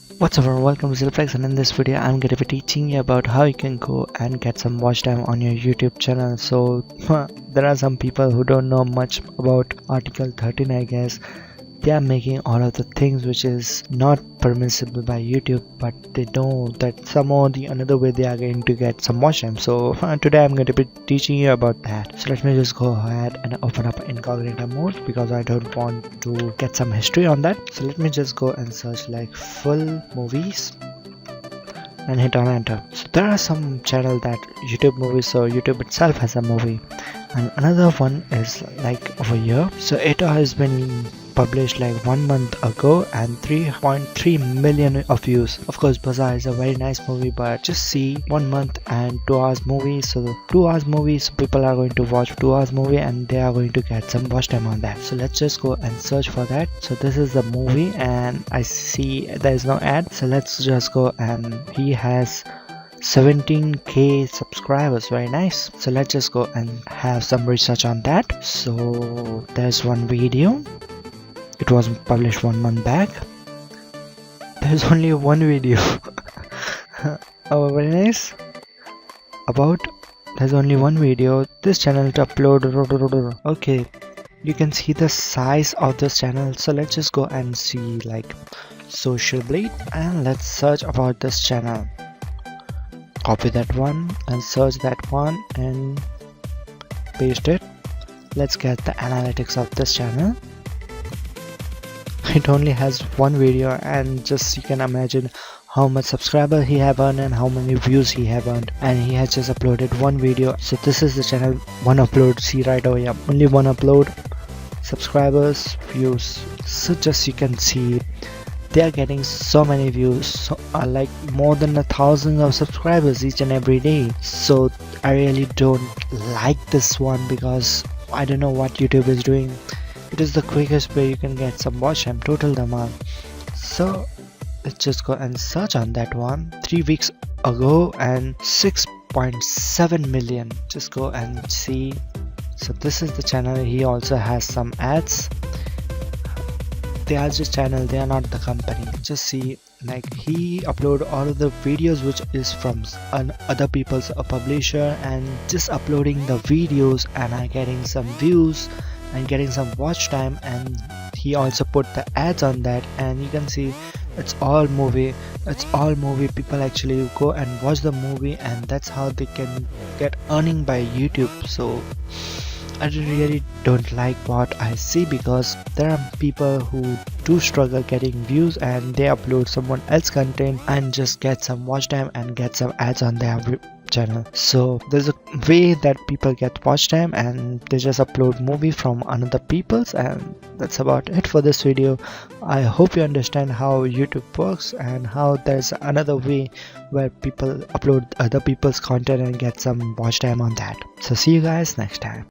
What's up everyone, welcome to ZealPlex, and in this video I'm going to be teaching you about how you can go and get some watch time on your YouTube channel. So there are some people who don't know much about Article 13, I guess. They are making all of the things which is not permissible by YouTube, but they know that somehow the another way they are going to get some watch time. So today I'm going to be teaching you about that. So let me just go ahead and open up incognito mode because I don't want to get some history on that. So let me just go and search like full movies and hit on enter. So there are some channel that YouTube movies, so YouTube itself has a movie, and another one is like over here. So it has been published like 1 month ago and 3.3 million of views. Of course, Bazaar is a very nice movie, but just see 1 month and 2 hours movie. So 2 hours movie, so people are going to watch 2 hours movie and they are going to get some watch time on that. So let's just go and search for that. So this is the movie and I see there is no ad, so let's just go, and he has 17k subscribers. Very nice. So let's just go and have some research on that. So there's one video. It was published 1 month back. There's only one video. Oh, very nice. There's only one video. This channel to upload. Okay, you can see the size of this channel. So let's just go and see like Social Blade, and let's search about this channel. Copy that one and search that one and paste it. Let's get the analytics of this channel. It only has one video, and just you can imagine how much subscriber he have earned and how many views he have earned, and he has just uploaded one video. So this is the channel, one upload. See right over here, only one upload, subscribers, views. So just you can see they are getting so many views, so like more than 1,000 of subscribers each and every day. So I really don't like this one because I don't know what YouTube is doing. It is the quickest way you can get some watch time, total demand. So let's just go and search on that one. 3 weeks ago and 6.7 million. Just go and see. So this is the channel. He also has some ads. They are just channel, they are not the company. Just see, like he upload all of the videos which is from other people's publisher, and just uploading the videos and are getting some views and getting some watch time. And he also put the ads on that, and you can see it's all movie. People actually go and watch the movie, and that's how they can get earning by YouTube. So I really don't like what I see, because there are people who do struggle getting views and they upload someone else content and just get some watch time and get some ads on their channel. So there's a way that people get watch time, and they just upload movie from another people's, and that's about it for this video. I hope you understand how YouTube works and how there's another way where people upload other people's content and get some watch time on that. So see you guys next time.